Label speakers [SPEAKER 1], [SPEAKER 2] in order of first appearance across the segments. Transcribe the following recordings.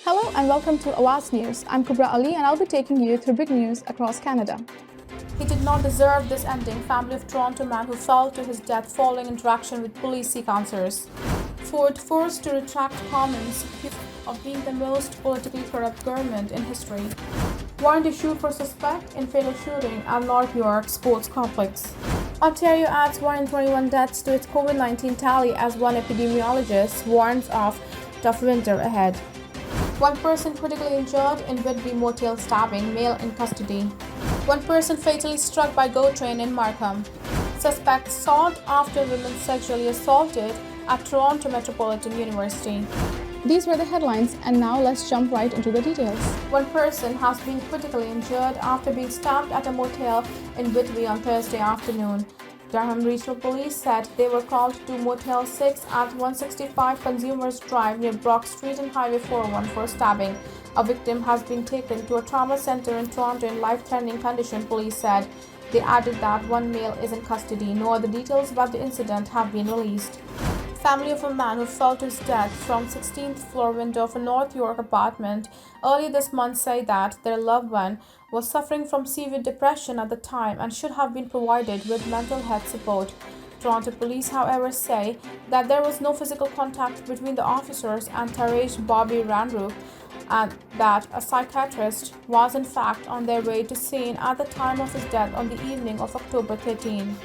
[SPEAKER 1] Hello and welcome to Awaz News. I'm Kubra Ali and I'll be taking you through big news across Canada. He did not deserve this ending. Family of Toronto man who fell to his death following interaction with police seek answers. Ford forced to retract comments of being the most politically corrupt government in history. Warrant issued for suspect in fatal shooting at North York Sports Complex. Ontario adds 121 deaths to its COVID-19 tally as one epidemiologist warns of tough winter ahead. One person critically injured in Whitby motel stabbing, male in custody. One person fatally struck by GO train in Markham. Suspect sought after women sexually assaulted at Toronto Metropolitan University. These were the headlines, and now let's jump right into the details. One person has been critically injured after being stabbed at a motel in Whitby on Thursday afternoon. Durham Regional Police said they were called to Motel 6 at 165 Consumers Drive near Brock Street and Highway 401 for stabbing. A victim has been taken to a trauma center in Toronto in life-threatening condition, police said. They added that one male is in custody. No other details about the incident have been released. Family of a man who fell to his death from 16th floor window of a North York apartment earlier this month say that their loved one was suffering from severe depression at the time and should have been provided with mental health support. Toronto police, however, say that there was no physical contact between the officers and Taresh Bobby Ranru and that a psychiatrist was in fact on their way to scene at the time of his death on the evening of October 13.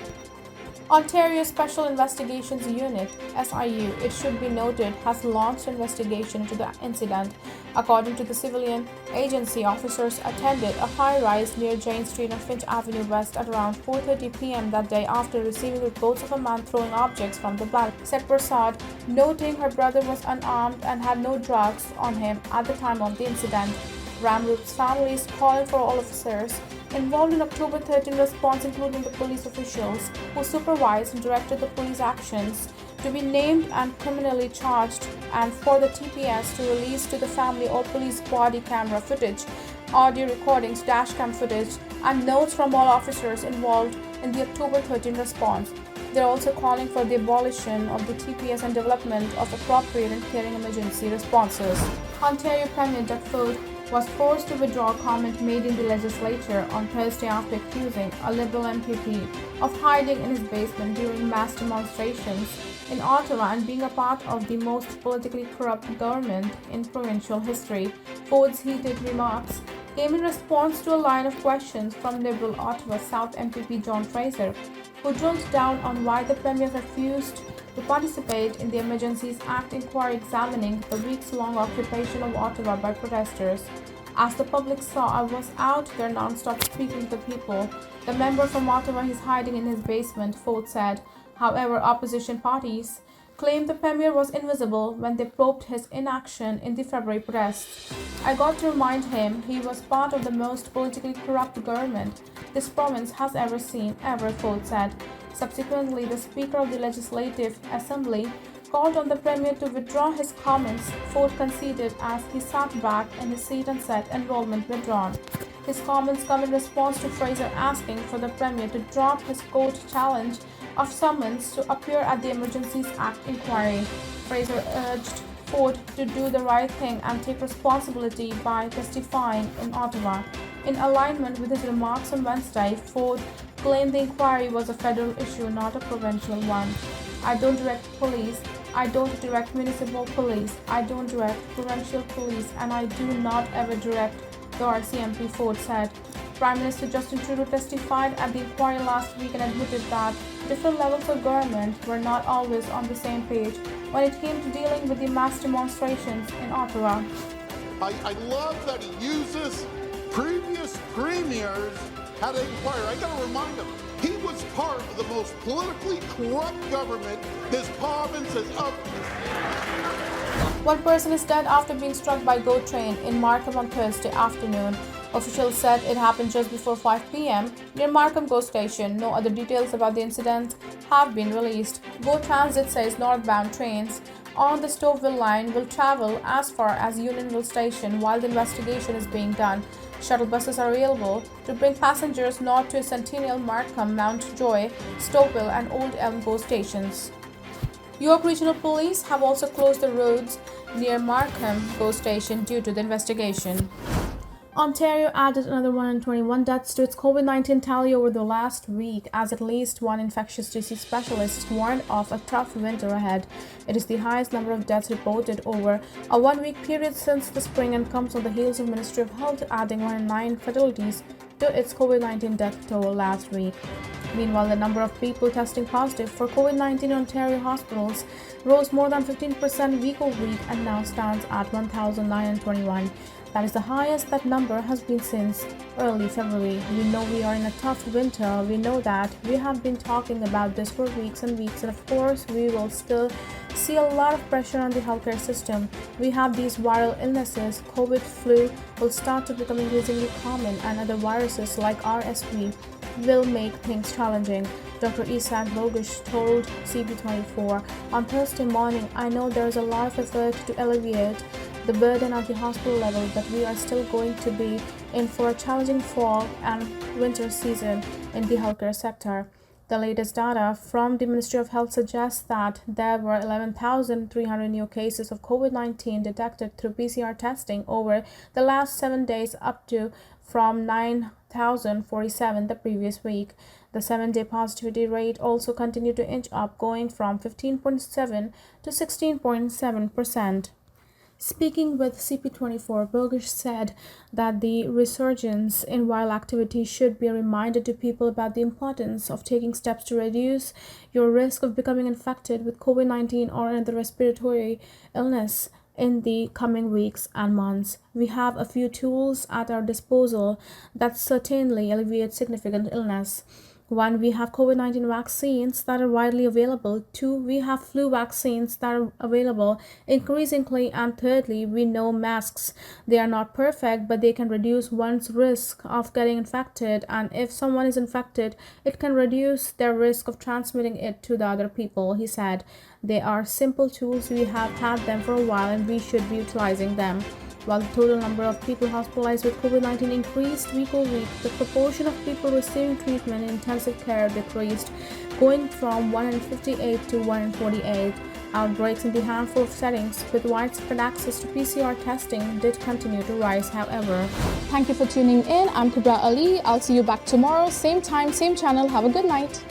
[SPEAKER 1] Ontario Special Investigations Unit, SIU, it should be noted, has launched an investigation into the incident. According to the civilian agency, officers attended a high-rise near Jane Street and Finch Avenue West at around 4:30 p.m. that day after receiving reports of a man throwing objects from the balcony, said Prasad, noting her brother was unarmed and had no drugs on him at the time of the incident. Ramroop's family is calling for all officers involved in October 13 response, including the police officials who supervised and directed the police actions, to be named and criminally charged, and for the TPS to release to the family all police body camera footage, audio recordings, dashcam footage, and notes from all officers involved in the October 13 response. They're also calling for the abolition of the TPS and development of appropriate and caring emergency responses. Ontario Premier Doug Ford was forced to withdraw a comment made in the legislature on Thursday after accusing a Liberal MPP of hiding in his basement during mass demonstrations in Ottawa and being a part of the most politically corrupt government in provincial history. Ford's heated remarks came in response to a line of questions from Liberal Ottawa South MPP John Fraser, who drilled down on why the Premier refused to participate in the Emergencies Act inquiry examining the weeks-long occupation of Ottawa by protesters. As the public saw, I was out there non-stop speaking to people. The member from Ottawa is hiding in his basement, Ford said. However, opposition parties claimed the Premier was invisible when they probed his inaction in the February protests. I got to remind him he was part of the most politically corrupt government this province has ever seen, Ford said. Subsequently, the Speaker of the Legislative Assembly called on the Premier to withdraw his comments. Ford conceded as he sat back in his seat and said enrollment withdrawn. His comments come in response to Fraser asking for the Premier to drop his court challenge of summons to appear at the Emergencies Act inquiry. Fraser urged Ford to do the right thing and take responsibility by testifying in Ottawa. In alignment with his remarks on Wednesday, Ford claimed the inquiry was a federal issue, not a provincial one. I don't direct police. I don't direct municipal police. I don't direct provincial police, and I do not ever direct the RCMP, Ford said. Prime Minister Justin Trudeau testified at the inquiry last week and admitted that different levels of government were not always on the same page when it came to dealing with the mass demonstrations in Ottawa.
[SPEAKER 2] I love that he uses previous premiers had an inquiry. I got to remind him, he was part of the most politically corrupt government this province has ever.
[SPEAKER 1] One person is dead after being struck by GO train in Markham on Thursday afternoon. Officials said it happened just before 5 p.m. near Markham GO station. No other details about the incident have been released. GO Transit says northbound trains on the Stouffville line will travel as far as Unionville station while the investigation is being done. Shuttle buses are available to bring passengers north to Centennial, Markham, Mount Joy, Stouffville, and Old Elm GO stations. York Regional Police have also closed the roads near Markham GO station due to the investigation. Ontario added another 121 deaths to its COVID-19 tally over the last week as at least one infectious disease specialist warned of a tough winter ahead. It is the highest number of deaths reported over a one-week period since the spring and comes on the heels of Ministry of Health adding 109 fatalities to its COVID-19 death toll last week. Meanwhile, the number of people testing positive for COVID-19 in Ontario hospitals rose more than 15% week-over-week and now stands at 1,921. That is the highest that number has been since early February. We know we are in a tough winter. We know that. We have been talking about this for weeks and weeks, and of course, we will still see a lot of pressure on the healthcare system. We have these viral illnesses. COVID, flu will start to become increasingly common, and other viruses like RSV will make things challenging. Dr. Isaac Bogush told CB24 on Thursday morning, I know there's a lot of effort to alleviate the burden at the hospital level, but we are still going to be in for a challenging fall and winter season in the healthcare sector. The latest data from the Ministry of Health suggests that there were 11,300 new cases of COVID-19 detected through PCR testing over the last 7 days, up to from 9,047 the previous week. The 7-day positivity rate also continued to inch up, going from 15.7 to 16.7%. Speaking with CP24, Bogush said that the resurgence in viral activity should be a reminder to people about the importance of taking steps to reduce your risk of becoming infected with COVID-19 or another respiratory illness in the coming weeks and months. We have a few tools at our disposal that certainly alleviate significant illness. 1, we have COVID-19 vaccines that are widely available. 2, we have flu vaccines that are available increasingly. And thirdly, we know masks. They are not perfect, but they can reduce one's risk of getting infected. And if someone is infected, it can reduce their risk of transmitting it to the other people, he said. They are simple tools. We have had them for a while and we should be utilizing them. While the total number of people hospitalized with COVID-19 increased week over week, the proportion of people receiving treatment in intensive care decreased, going from 158 to 148. Outbreaks in the handful of settings with widespread access to PCR testing did continue to rise, however. Thank you for tuning in. I'm Kubra Ali. I'll see you back tomorrow, same time, same channel. Have a good night.